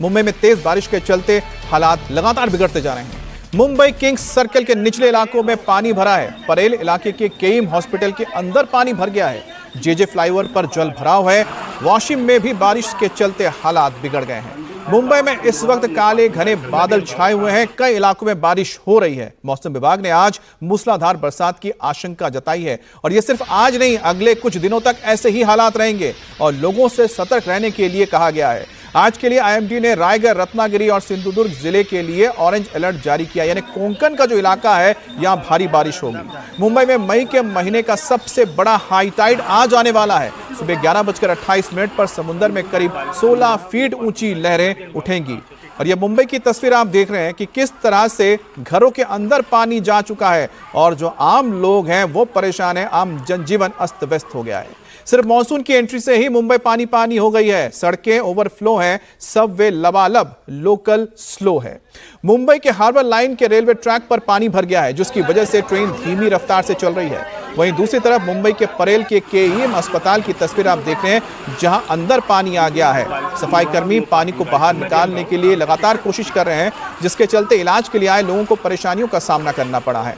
मुंबई में तेज बारिश के चलते हालात लगातार बिगड़ते जा रहे हैं। मुंबई किंग्स सर्कल के निचले इलाकों में पानी भरा है। परेल इलाके के केईम हॉस्पिटल के अंदर पानी भर गया है। जेजे फ्लाईओवर पर जल भराव है। वाशिम में भी बारिश के चलते हालात बिगड़ गए हैं। मुंबई में इस वक्त काले घने बादल छाए हुए हैं। कई इलाकों में बारिश हो रही है। मौसम विभाग ने आज मूसलाधार बरसात की आशंका जताई है और यह सिर्फ आज नहीं, अगले कुछ दिनों तक ऐसे ही हालात रहेंगे और लोगों से सतर्क रहने के लिए कहा गया है। आज के लिए आईएमडी ने रायगढ़, रत्नागिरी और सिंधुदुर्ग जिले के लिए ऑरेंज अलर्ट जारी किया, यानी कोंकण का जो इलाका है यहां भारी बारिश होगी। मुंबई में मई के महीने का सबसे बड़ा हाई टाइड आज आने वाला है। सुबह 11:28 पर समुद्र में करीब 16 फीट ऊंची लहरें उठेंगी। और ये मुंबई की तस्वीर आप देख रहे हैं कि किस तरह से घरों के अंदर पानी जा चुका है और जो आम लोग हैं वो परेशान हैं। आम जनजीवन अस्त व्यस्त हो गया है। सिर्फ मानसून की एंट्री से ही मुंबई पानी पानी हो गई है। सड़कें ओवरफ्लो हैं, सबवे लबालब, लोकल स्लो है। मुंबई के हार्बर लाइन के रेलवे ट्रैक पर पानी भर गया है, जिसकी वजह से ट्रेन धीमी रफ्तार से चल रही है। वहीं दूसरी तरफ मुंबई के परेल के केईएम अस्पताल की तस्वीर आप देख रहे हैं, जहां अंदर पानी आ गया है। सफाई कर्मी पानी को बाहर निकालने के लिए लगातार कोशिश कर रहे हैं, जिसके चलते इलाज के लिए आए लोगों को परेशानियों का सामना करना पड़ा है।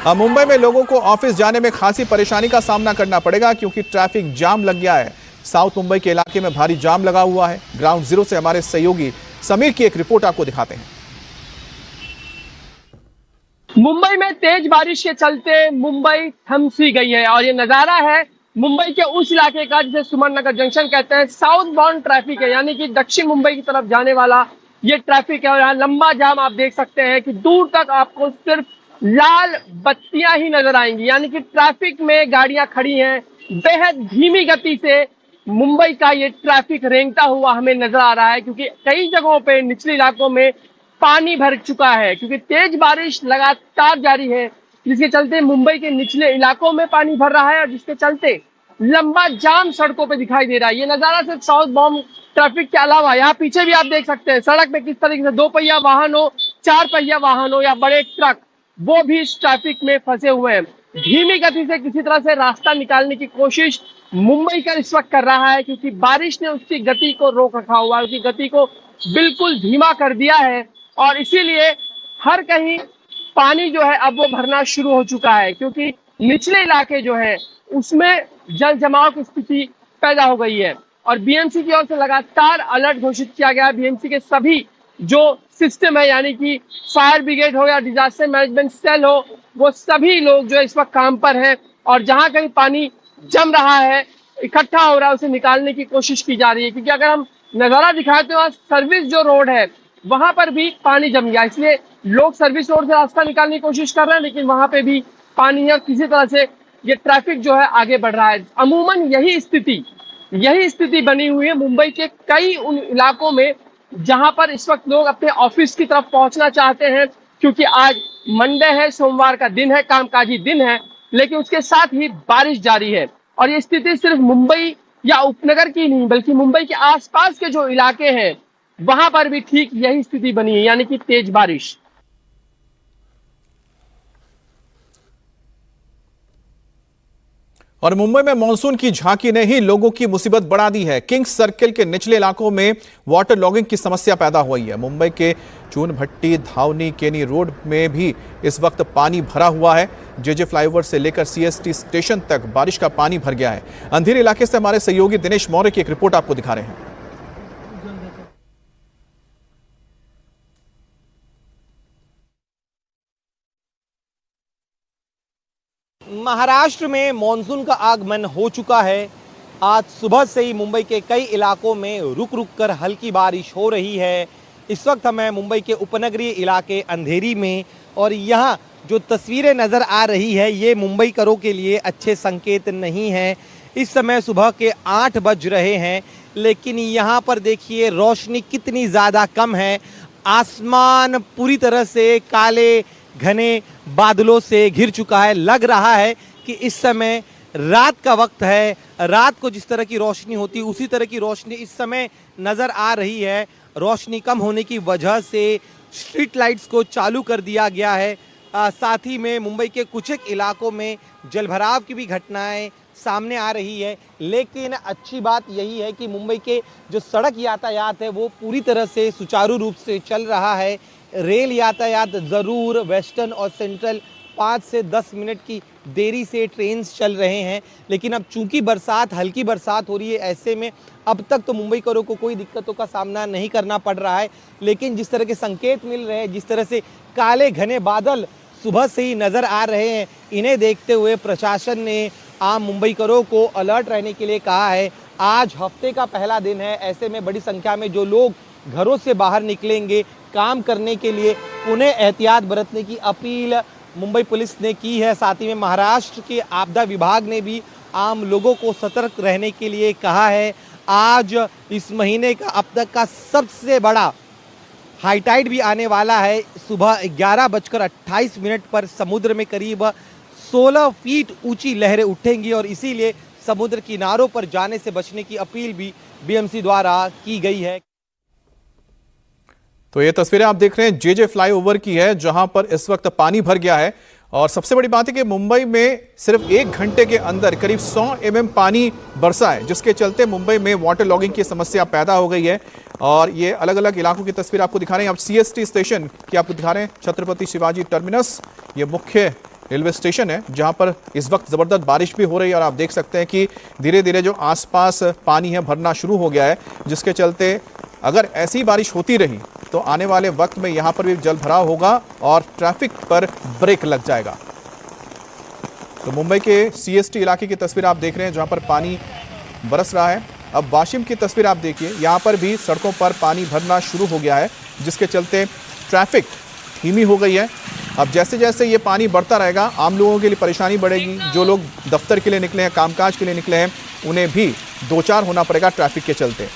मुंबई में लोगों को ऑफिस जाने में खासी परेशानी का सामना करना पड़ेगा, क्योंकि ट्रैफिक जाम लग गया है। साउथ मुंबई के इलाके में भारी जाम लगा हुआ है। ग्राउंड जीरो से हमारे सहयोगी समीर की एक रिपोर्ट आपको दिखाते हैं। मुंबई में तेज बारिश के चलते मुंबई थम सी गई है और ये नजारा है मुंबई के उस इलाके का जिसे सुमन नगर जंक्शन कहते हैं। साउथ बाउंड ट्रैफिक है, यानी कि दक्षिण मुंबई की तरफ जाने वाला ये ट्रैफिक है और यहाँ लंबा जाम आप देख सकते हैं कि दूर तक आपको सिर्फ लाल बत्तियां ही नजर आएंगी, यानी कि ट्रैफिक में गाड़ियां खड़ी हैं। बेहद धीमी गति से मुंबई का ये ट्रैफिक रेंगता हुआ हमें नजर आ रहा है, क्योंकि कई जगहों पे निचले इलाकों में पानी भर चुका है, क्योंकि तेज बारिश लगातार जारी है, जिसके चलते मुंबई के निचले इलाकों में पानी भर रहा है और जिसके चलते लंबा जाम सड़कों पे दिखाई दे रहा है। ये नजारा सिर्फ साउथ बाउंड ट्रैफिक के अलावा यहाँ पीछे भी आप देख सकते हैं सड़क पे किस तरीके से 2 पहिया वाहन हो, 4 पहिया वाहन हो या बड़े ट्रक, वो भी इस ट्रैफिक में फंसे हुए हैं। धीमी गति से किसी तरह से रास्ता निकालने की कोशिश मुंबई का इस वक्त कर रहा है, क्योंकि बारिश ने उसकी गति को रोक रखा हुआ है, उसकी गति को बिल्कुल धीमा कर दिया है और इसीलिए हर कहीं पानी जो है अब वो भरना शुरू हो चुका है, क्योंकि निचले इलाके जो है उसमें जल जमाव की स्थिति पैदा हो गई है। और बीएमसी की ओर से लगातार अलर्ट घोषित किया गया है। बीएमसी के सभी जो सिस्टम है, यानी कि फायर ब्रिगेड हो या डिजास्टर मैनेजमेंट सेल हो, वो सभी लोग जो इस वक्त काम पर हैं और जहां कहीं पानी जम रहा है, इकट्ठा हो रहा है, उसे निकालने की कोशिश की जा रही है। क्योंकि अगर हम नजारा दिखाते हो, सर्विस जो रोड है वहां पर भी पानी जम गया, इसलिए लोग सर्विस रोड से रास्ता निकालने की कोशिश कर रहे हैं, लेकिन वहां पे भी पानी है और किसी तरह से ये ट्रैफिक जो है आगे बढ़ रहा है। अमूमन यही स्थिति बनी हुई है मुंबई के कई उन इलाकों में जहां पर इस वक्त लोग अपने ऑफिस की तरफ पहुंचना चाहते हैं, क्योंकि आज मंडे है, सोमवार का दिन है, कामकाजी दिन है, लेकिन उसके साथ ही बारिश जारी है। और ये स्थिति सिर्फ मुंबई या उपनगर की नहीं, बल्कि मुंबई के आसपास के जो इलाके हैं वहां पर भी ठीक यही स्थिति बनी है, यानी कि तेज बारिश। और मुंबई में मानसून की झांकी ने ही लोगों की मुसीबत बढ़ा दी है। किंग्स सर्कल के निचले इलाकों में वाटर लॉगिंग की समस्या पैदा हुई है। मुंबई के चून भट्टी, धावनी, केनी रोड में भी इस वक्त पानी भरा हुआ है। जेजे फ्लाईओवर से लेकर सीएसटी स्टेशन तक बारिश का पानी भर गया है। अंधेरे इलाके से हमारे सहयोगी दिनेश मौर्य की एक रिपोर्ट आपको दिखा रहे हैं। महाराष्ट्र में मॉनसून का आगमन हो चुका है। आज सुबह से ही मुंबई के कई इलाकों में रुक रुक कर हल्की बारिश हो रही है। इस वक्त हमें मुंबई के उपनगरीय इलाके अंधेरी में और यहाँ जो तस्वीरें नज़र आ रही है ये मुंबईकरों के लिए अच्छे संकेत नहीं हैं। इस समय सुबह के 8 बज रहे हैं, लेकिन यहाँ पर देखिए रोशनी कितनी ज़्यादा कम है। आसमान पूरी तरह से काले घने बादलों से घिर चुका है। लग रहा है कि इस समय रात का वक्त है। रात को जिस तरह की रोशनी होती है उसी तरह की रोशनी इस समय नज़र आ रही है। रोशनी कम होने की वजह से स्ट्रीट लाइट्स को चालू कर दिया गया है। साथ ही में मुंबई के कुछ एक इलाकों में जलभराव की भी घटनाएं सामने आ रही है। लेकिन अच्छी बात यही है कि मुंबई के जो सड़क यातायात है वो पूरी तरह से सुचारू रूप से चल रहा है। रेल यातायात ज़रूर वेस्टर्न और सेंट्रल 5 से 10 मिनट की देरी से ट्रेन्स चल रहे हैं, लेकिन अब चूंकि बरसात, हल्की बरसात हो रही है, ऐसे में अब तक तो मुंबईकरों को कोई दिक्कतों का सामना नहीं करना पड़ रहा है। लेकिन जिस तरह के संकेत मिल रहे हैं, जिस तरह से काले घने बादल सुबह से ही नज़र आ रहे हैं, इन्हें देखते हुए प्रशासन ने आम मुंबईकरों को अलर्ट रहने के लिए कहा है। आज हफ्ते का पहला दिन है, ऐसे में बड़ी संख्या में जो लोग घरों से बाहर निकलेंगे काम करने के लिए, उन्हें एहतियात बरतने की अपील मुंबई पुलिस ने की है। साथ ही में महाराष्ट्र के आपदा विभाग ने भी आम लोगों को सतर्क रहने के लिए कहा है। आज इस महीने का अब तक का सबसे बड़ा हाई टाइड भी आने वाला है। सुबह 11:28 पर समुद्र में करीब 16 फीट ऊंची लहरें उठेंगी और इसीलिए समुद्र किनारों पर जाने से बचने की अपील भी बीएमसी द्वारा की गई है। तो ये तस्वीरें आप देख रहे हैं जेजे फ्लाईओवर की है, जहां पर इस वक्त पानी भर गया है। और सबसे बड़ी बात है कि मुंबई में सिर्फ 1 घंटे के अंदर करीब 100 mm पानी बरसा है, जिसके चलते मुंबई में वाटर लॉगिंग की समस्या पैदा हो गई है। और ये अलग अलग इलाकों की तस्वीर आपको दिखा रहे हैं। अब सीएसटी स्टेशन की आपको दिखा रहे हैं, छत्रपति शिवाजी टर्मिनस, ये मुख्य रेलवे स्टेशन है, जहां पर इस वक्त जबरदस्त बारिश भी हो रही है। और आप देख सकते हैं कि धीरे धीरे जो आसपास पानी है भरना शुरू हो गया है, जिसके चलते अगर ऐसी बारिश होती रही तो आने वाले वक्त में यहां पर भी जल भराव होगा और ट्रैफिक पर ब्रेक लग जाएगा। तो मुंबई के सीएसटी इलाके की तस्वीर आप देख रहे हैं, जहां पर पानी बरस रहा है। अब वाशिम की तस्वीर आप देखिए, यहां पर भी सड़कों पर पानी भरना शुरू हो गया है, जिसके चलते ट्रैफिक धीमी हो गई है। अब जैसे जैसे ये पानी बढ़ता रहेगा, आम लोगों के लिए परेशानी बढ़ेगी। जो लोग दफ्तर के लिए निकले हैं, कामकाज के लिए निकले हैं, उन्हें भी दो चार होना पड़ेगा ट्रैफिक के चलते।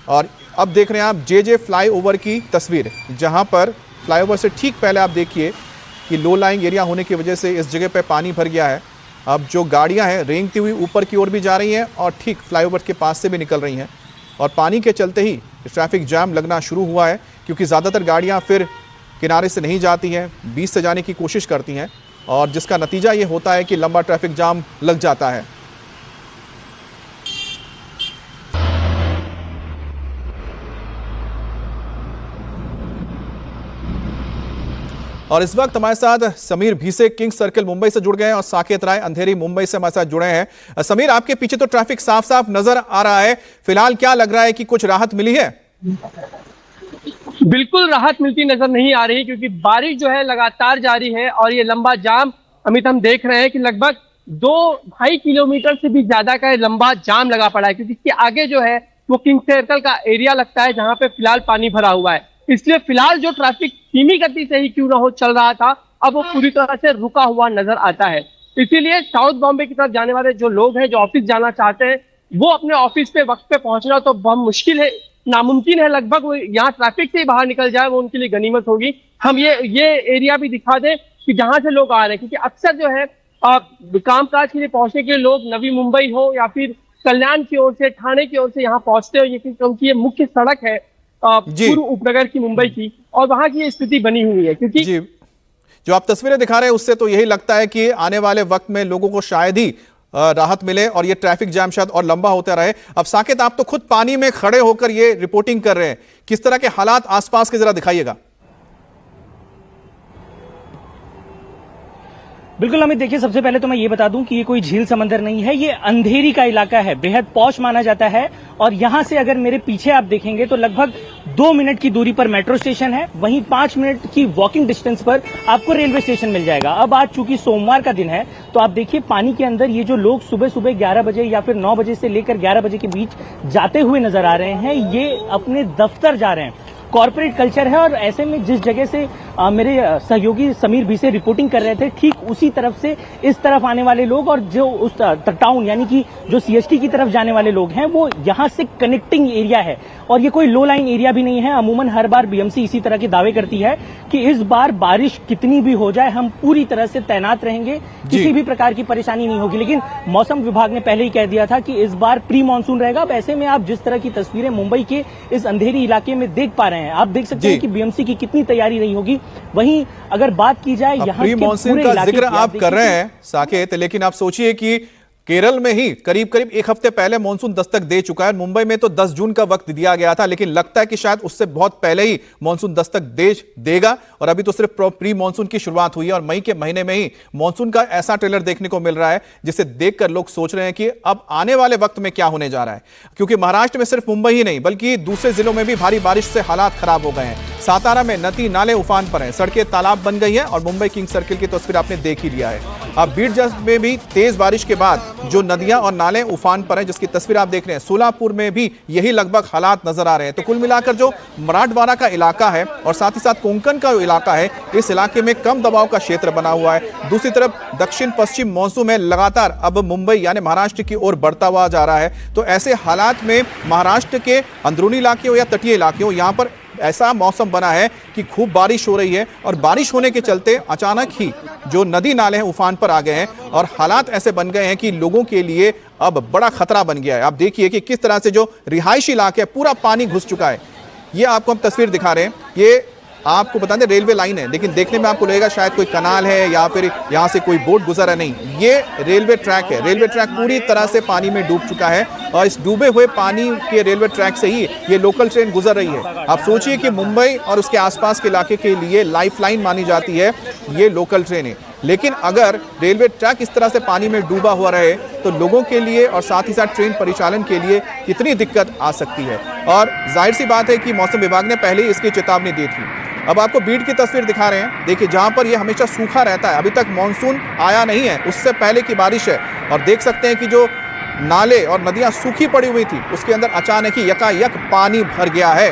और अब देख रहे हैं आप जेजे फ्लाईओवर की तस्वीर, जहां पर फ्लाईओवर से ठीक पहले आप देखिए कि लो लाइंग एरिया होने की वजह से इस जगह पे पानी भर गया है। अब जो गाड़ियां हैं रेंगती हुई ऊपर की ओर भी जा रही हैं और ठीक फ्लाईओवर के पास से भी निकल रही हैं। और पानी के चलते ही ट्रैफिक जाम लगना शुरू हुआ है, क्योंकि ज़्यादातर गाड़ियां फिर किनारे से नहीं जाती हैं, बीच से जाने की कोशिश करती हैं, और जिसका नतीजा ये होता है कि लंबा ट्रैफिक जाम लग जाता है। और इस वक्त हमारे साथ समीर भीसे किंग्स सर्किल मुंबई से जुड़ गए हैं और साकेत राय अंधेरी मुंबई से हमारे साथ जुड़े हैं। समीर, आपके पीछे तो ट्रैफिक साफ साफ नजर आ रहा है, फिलहाल क्या लग रहा है कि कुछ राहत मिली है? बिल्कुल राहत मिलती नजर नहीं आ रही, क्योंकि बारिश जो है लगातार जारी है और ये लंबा जाम अमित हम देख रहे हैं कि लगभग 2-2.5 किलोमीटर से भी ज्यादा का लंबा जाम लगा पड़ा है, क्योंकि इसके आगे जो है वो किंग्स सर्कल का एरिया लगता है, जहां पे फिलहाल पानी भरा हुआ है। इसलिए फिलहाल जो ट्रैफिक धीमी गति से ही क्यों ना हो चल रहा था, अब वो पूरी तरह से रुका हुआ नजर आता है। इसीलिए साउथ बॉम्बे की तरफ जाने वाले जो लोग हैं, जो ऑफिस जाना चाहते हैं, वो अपने ऑफिस पे वक्त पे पहुंचना तो बहुत मुश्किल है, नामुमकिन है लगभग। वो यहाँ ट्रैफिक से ही बाहर निकल जाए, वो उनके लिए गनीमत होगी। हम ये एरिया भी दिखा दें कि जहां से लोग आ रहे हैं, क्योंकि अक्सर जो है कामकाज के लिए पहुंचने के लिए लोग नवी मुंबई हो या फिर कल्याण की ओर से, ठाणे की ओर से यहाँ पहुंचते हो, क्योंकि ये मुख्य सड़क है पूर्व उपनगर की मुंबई की, और वहां की स्थिति बनी हुई है। क्योंकि जी, जो आप तस्वीरें दिखा रहे हैं उससे तो यही लगता है कि आने वाले वक्त में लोगों को शायद ही राहत मिले और ये ट्रैफिक जाम शायद और लंबा होता रहे। अब साकेत, आप तो खुद पानी में खड़े होकर ये रिपोर्टिंग कर रहे हैं, किस तरह के हालात आसपास के जरा दिखाइएगा। बिल्कुल अमित, देखिए सबसे पहले तो मैं ये बता दूं कि ये कोई झील समंदर नहीं है, ये अंधेरी का इलाका है, बेहद पॉश माना जाता है। और यहां से अगर मेरे पीछे आप देखेंगे तो लगभग 2 मिनट की दूरी पर मेट्रो स्टेशन है, वहीं 5 मिनट की वॉकिंग डिस्टेंस पर आपको रेलवे स्टेशन मिल जाएगा। अब आज चूंकि सोमवार का दिन है, तो आप देखिए पानी के अंदर ये जो लोग सुबह सुबह 11 बजे या फिर 9 बजे से लेकर 11 बजे के बीच जाते हुए नजर आ रहे हैं, ये अपने दफ्तर जा रहे हैं। कॉर्पोरेट कल्चर है, और ऐसे में जिस जगह से मेरे सहयोगी समीर भीसे रिपोर्टिंग कर रहे थे, ठीक उसी तरफ से इस तरफ आने वाले लोग और जो उस टाउन यानी कि जो सीएसटी की तरफ जाने वाले लोग हैं, वो यहां से कनेक्टिंग एरिया है। और ये कोई लो लाइन एरिया भी नहीं है। अमूमन हर बार बीएमसी इसी तरह के दावे करती है कि इस बार बारिश कितनी भी हो जाए, हम पूरी तरह से तैनात रहेंगे, किसी भी प्रकार की परेशानी नहीं होगी। लेकिन मौसम विभाग ने पहले ही कह दिया था कि इस बार प्री मानसून रहेगा। अब ऐसे में आप जिस तरह की तस्वीरें मुंबई के इस अंधेरी इलाके में देख पा रहे हैं, आप देख सकते हैं कि बीएमसी की कितनी तैयारी रही होगी। वहीं अगर बात की जाए यहाँ प्री के मॉनसून पूरे का इलाके जिक्र की, आप देखिए कर रहे हैं साकेत, लेकिन आप सोचिए कि केरल में ही करीब करीब एक हफ्ते पहले मॉनसून दस्तक दे चुका है। मुंबई में तो 10 जून का वक्त दिया गया था, लेकिन लगता है कि शायद उससे बहुत पहले ही मॉनसून दस्तक देगा। और अभी तो सिर्फ प्री मॉनसून की शुरुआत हुई है और मई के महीने में ही मॉनसून का ऐसा ट्रेलर देखने को मिल रहा है जिसे देखकर लोग सोच रहे हैं कि अब आने वाले वक्त में क्या होने जा रहा है। क्योंकि महाराष्ट्र में सिर्फ मुंबई ही नहीं बल्कि दूसरे जिलों में भी भारी बारिश से हालात खराब हो गए हैं। सातारा में नदी नाले उफान पर हैं, सड़कें तालाब बन गई हैं और मुंबई किंग सर्किल की तस्वीर आपने देख ही लिया है। अब बीड में भी तेज बारिश के बाद जो नदियां और नाले उफान पर हैं, जिसकी तस्वीर आप देख रहे हैं। सोलापुर में भी यही लगभग हालात नजर आ रहे हैं। तो कुल मिलाकर जो मराठवाड़ा का इलाका है और साथ ही साथ कोंकण का जो इलाका है, इस इलाके में कम दबाव का क्षेत्र बना हुआ है। दूसरी तरफ दक्षिण पश्चिम मॉनसून में लगातार अब मुंबई यानी महाराष्ट्र की ओर बढ़ता हुआ जा रहा है। तो ऐसे हालात में महाराष्ट्र के अंदरूनी इलाके हो या तटीय इलाके हो, यहां पर ऐसा मौसम बना है कि खूब बारिश हो रही है और बारिश होने के चलते अचानक ही जो नदी नाले हैं उफान पर आ गए हैं और हालात ऐसे बन गए हैं कि लोगों के लिए अब बड़ा खतरा बन गया है। आप देखिए कि किस तरह से जो रिहायशी इलाके है पूरा पानी घुस चुका है। ये आपको हम तस्वीर दिखा रहे हैं। ये आपको बता दें रेलवे लाइन है, लेकिन देखने में आपको लगेगा शायद कोई कनाल है या फिर यहाँ से कोई बोट गुजर है। नहीं, ये रेलवे ट्रैक है। रेलवे ट्रैक पूरी तरह से पानी में डूब चुका है और इस डूबे हुए पानी के रेलवे ट्रैक से ही ये लोकल ट्रेन गुजर रही है। आप सोचिए कि मुंबई और उसके आसपास के इलाके के लिए लाइफलाइन मानी जाती है ये लोकल ट्रेनें, लेकिन अगर रेलवे ट्रैक इस तरह से पानी में डूबा हुआ रहे तो लोगों के लिए और साथ ही साथ ट्रेन परिचालन के लिए कितनी दिक्कत आ सकती है। और जाहिर सी बात है कि मौसम विभाग ने पहले ही इसकी चेतावनी दी थी। अब आपको बीड की तस्वीर दिखा रहे हैं। देखिए, जहां पर ये हमेशा सूखा रहता है, अभी तक मॉनसून आया नहीं है, उससे पहले की बारिश है और देख सकते हैं कि जो नाले और नदियां सूखी पड़ी हुई थी उसके अंदर अचानक ही यकायक पानी भर गया है।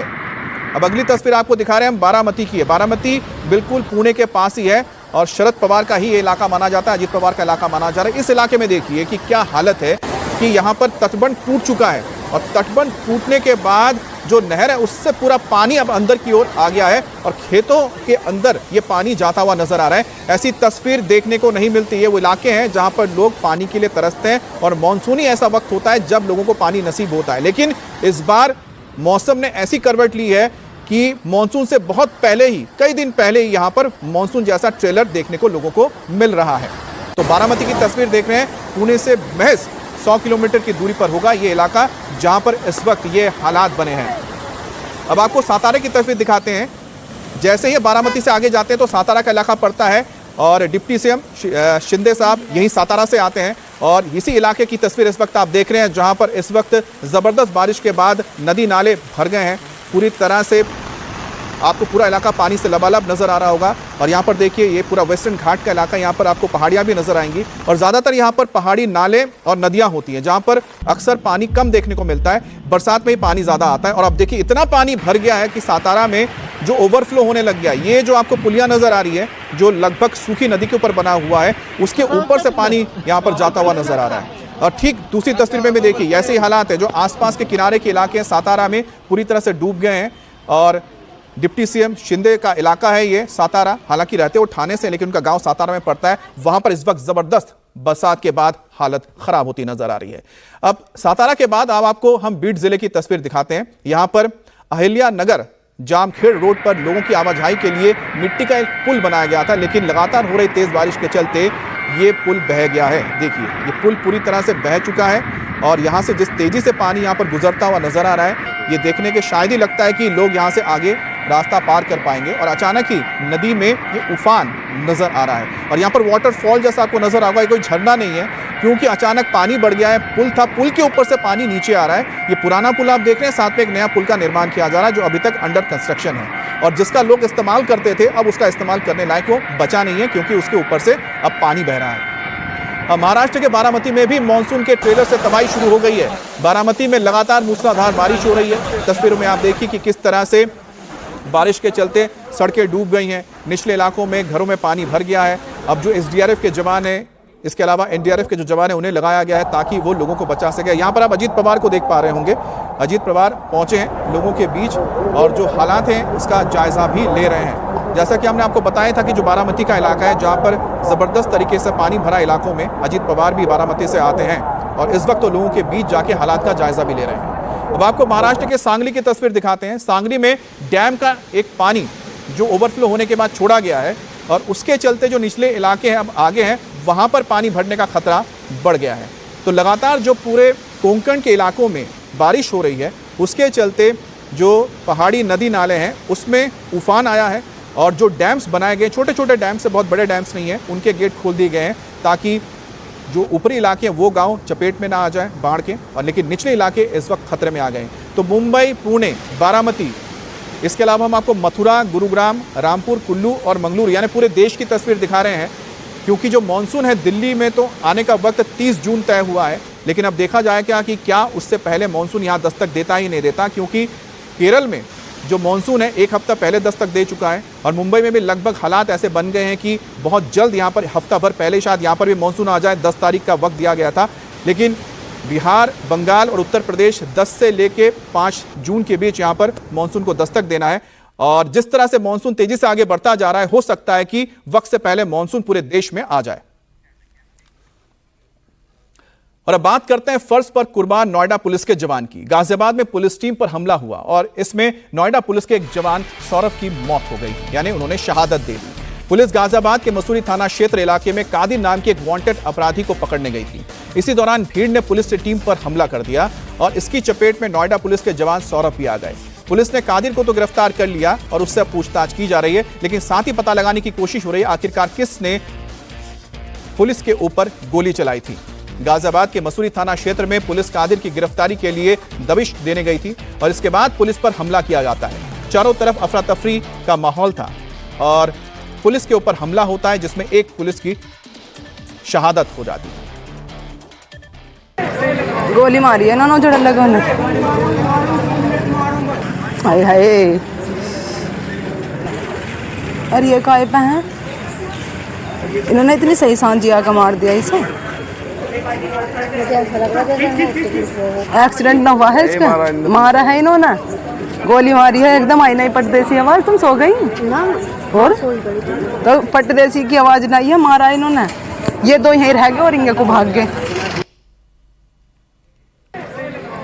अब अगली तस्वीर आपको दिखा रहे हैं हम बारामती की है। बारामती बिल्कुल पुणे के पास ही है और शरद पवार का ही ये इलाका माना जाता है, अजीत पवार का इलाका माना जा रहा है। इस इलाके में देखिए कि क्या हालत है कि यहाँ पर तटबंध टूट चुका है और तटबंध टूटने के बाद जो नहर है उससे पूरा पानी अब अंदर की ओर आ गया है और खेतों के अंदर ये पानी जाता हुआ नजर आ रहा है। ऐसी तस्वीर देखने को नहीं मिलती। ये वो इलाके हैं जहां पर लोग पानी के लिए तरसते हैं और मानसूनी ऐसा वक्त होता है जब लोगों को पानी नसीब होता है। लेकिन इस बार मौसम ने ऐसी करवट ली है कि मानसून से बहुत पहले ही, कई दिन पहले ही यहाँ पर मानसून जैसा ट्रेलर देखने को लोगों को मिल रहा है। तो बारामती की तस्वीर देख रहे हैं। पुणे से महज 100 किलोमीटर की दूरी पर होगा ये इलाका जहां पर इस वक्त ये हालात बने हैं। अब आपको सातारा की तस्वीर दिखाते हैं। जैसे ही बारामती से आगे जाते हैं तो सातारा का इलाका पड़ता है और डिप्टी सीएम शिंदे साहब यहीं सातारा से आते हैं और इसी इलाके की तस्वीर इस वक्त आप देख रहे हैं जहां पर इस वक्त ज़बरदस्त बारिश के बाद नदी नाले भर गए हैं। पूरी तरह से आपको पूरा इलाका पानी से लबालब नजर आ रहा होगा और यहाँ पर देखिए ये पूरा वेस्टर्न घाट का इलाका, यहाँ पर आपको पहाड़ियाँ भी नजर आएंगी और ज़्यादातर यहाँ पर पहाड़ी नाले और नदियाँ होती हैं जहाँ पर अक्सर पानी कम देखने को मिलता है। बरसात में ही पानी ज़्यादा आता है और अब देखिए इतना पानी भर गया है कि सातारा में जो ओवरफ्लो होने लग गया। ये जो आपको पुलिया नजर आ रही है जो लगभग सूखी नदी के ऊपर बना हुआ है, उसके ऊपर से पानी यहाँ पर जाता हुआ नजर आ रहा है। और ठीक दूसरी तस्वीर में भी देखिए ऐसे ही हालात है। जो आसपास के किनारे के इलाके हैं सातारा में पूरी तरह से डूब गए हैं और डिप्टी सीएम शिंदे का इलाका है ये सातारा। हालांकि रहते वो ठाणे से, लेकिन उनका गांव सातारा में पड़ता है। वहां पर इस वक्त जबरदस्त बरसात के बाद हालत खराब होती नजर आ रही है। अब सातारा के बाद अब आपको हम बीड जिले की तस्वीर दिखाते हैं। यहां पर अहिल्या नगर जामखेड़ रोड पर लोगों की आवाजाही के लिए मिट्टी का एक पुल बनाया गया था, लेकिन लगातार हो रही तेज बारिश के चलते ये पुल बह गया है। देखिए ये पुल पूरी तरह से बह चुका है और यहाँ से जिस तेजी से पानी यहाँ पर गुजरता हुआ नजर आ रहा है, ये देखने के शायद ही लगता है कि लोग यहाँ से आगे रास्ता पार कर पाएंगे। और अचानक ही नदी में ये उफान नजर आ रहा है और यहाँ पर वाटरफॉल जैसा आपको नजर आएगा। ये कोई झरना नहीं है क्योंकि अचानक पानी बढ़ गया है। पुल था, पुल के ऊपर से पानी नीचे आ रहा है। ये पुराना पुल आप देख रहे हैं, साथ में एक नया पुल का निर्माण किया जा रहा है जो अभी तक अंडर कंस्ट्रक्शन है और जिसका लोग इस्तेमाल करते थे, अब उसका इस्तेमाल करने लायक वो बचा नहीं है क्योंकि उसके ऊपर से अब पानी बह रहा है। महाराष्ट्र के बारामती में भी मानसून के ट्रेलर से तबाही शुरू हो गई है। बारामती में लगातार मूसलाधार बारिश हो रही है। तस्वीरों में आप देखिए कि किस तरह से बारिश के चलते सड़कें डूब गई हैं, निचले इलाकों में घरों में पानी भर गया है। अब जो एसडीआरएफ के जवान हैं, इसके अलावा एनडीआरएफ के जो जवान हैं, उन्हें लगाया गया है ताकि वो लोगों को बचा सके। यहाँ पर आप अजीत पवार को देख पा रहे होंगे। अजीत पवार पहुंचे हैं लोगों के बीच और जो हालात हैं उसका जायजा भी ले रहे हैं। जैसा कि हमने आपको बताया था कि जो बारामती का इलाका है जहाँ पर ज़बरदस्त तरीके से पानी भरा इलाकों में अजीत पवार भी बारामती से आते हैं और इस वक्त तो लोगों के बीच जाके हालात का जायजा भी ले रहे हैं। अब आपको महाराष्ट्र के सांगली की तस्वीर दिखाते हैं। सांगली में डैम का एक पानी जो ओवरफ्लो होने के बाद छोड़ा गया है और उसके चलते जो निचले इलाके हैं अब आगे हैं, वहाँ पर पानी भरने का खतरा बढ़ गया है। तो लगातार जो पूरे कोंकण के इलाकों में बारिश हो रही है, उसके चलते जो पहाड़ी नदी नाले हैं उसमें उफान आया है और जो डैम्स बनाए गए, छोटे छोटे डैम्स से, बहुत बड़े डैम्स नहीं हैं, उनके गेट खोल दिए गए हैं ताकि जो ऊपरी इलाके हैं वो गांव चपेट में ना आ जाए बाढ़ के, और लेकिन निचले इलाके इस वक्त खतरे में आ गए हैं। तो मुंबई, पुणे, बारामती, इसके अलावा हम आपको मथुरा, गुरुग्राम, रामपुर, कुल्लू और मंगलुरु यानी पूरे देश की तस्वीर दिखा रहे हैं, क्योंकि जो मानसून है दिल्ली में तो आने का वक्त 30 जून तय हुआ है, लेकिन अब देखा जाए क्या उससे पहले मानसून यहाँ दस्तक देता ही नहीं देता, क्योंकि केरल में जो मानसून है 1 हफ्ता पहले दस्तक दे चुका है और मुंबई में भी लगभग हालात ऐसे बन गए हैं कि बहुत जल्द यहाँ पर हफ्ता भर पहले शायद यहाँ पर भी मानसून आ जाए। 10 तारीख का वक्त दिया गया था, लेकिन बिहार, बंगाल और उत्तर प्रदेश 10 से लेके 5 जून के बीच यहाँ पर मानसून को दस्तक देना है। और जिस तरह से मानसून तेजी से आगे बढ़ता जा रहा है, हो सकता है कि वक्त से पहले मानसून पूरे देश में आ जाए। और अब बात करते हैं फर्ज पर कुर्बान नोएडा पुलिस के जवान की। गाजियाबाद में पुलिस टीम पर हमला हुआ और इसमें नोएडा पुलिस के एक जवान सौरभ की मौत हो गई, यानी उन्होंने शहादत दे दी। पुलिस गाजियाबाद के मसूरी थाना क्षेत्र इलाके में कादिर नाम के एक वांटेड अपराधी को पकड़ने गई थी। इसी दौरान भीड़ ने पुलिस टीम पर हमला कर दिया और इसकी चपेट में नोएडा पुलिस के जवान सौरभ भी आ गए। पुलिस ने कादिर को तो गिरफ्तार कर लिया और उससे पूछताछ की जा रही है, लेकिन साथ ही पता लगाने की कोशिश हो रही है आखिरकार किसने पुलिस के ऊपर गोली चलाई थी। गाजियाबाद के मसूरी थाना क्षेत्र में पुलिस कादिर की गिरफ्तारी के लिए दबिश देने गई थी और इसके बाद पुलिस पर हमला किया जाता है। चारों तरफ अफरा तफरी का माहौल था और पुलिस के ऊपर हमला होता है, जिसमें एक पुलिस की शहादत हो जाती है। गोली मारी है ना जोड़ा लगा ने। हाय हाय, अरे ये काय पे हैं? इन्होंने इतनी सही सांझी आकर मार दिया इसे। एक्सीडेंट ना हुआ है इसका? मारा है इन्होंने, गोली मारी है एकदम। आई नहीं पटदेसी आवाज, तुम सो गई ना? और तो पटदेसी की आवाज नहीं है, मारा इन्होंने। ये दो यहीं रह गए और इनके को भाग गए।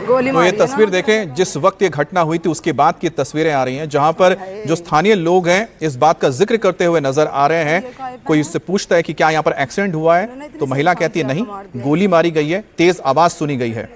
तो ये तस्वीर देखें, जिस वक्त ये घटना हुई थी उसके बाद की तस्वीरें आ रही हैं, जहां पर जो स्थानीय लोग हैं इस बात का जिक्र करते हुए नजर आ रहे हैं। कोई इससे पूछता है कि क्या यहाँ पर एक्सीडेंट हुआ है, तो महिला कहती है नहीं, गोली मारी गई है, तेज आवाज सुनी गई है।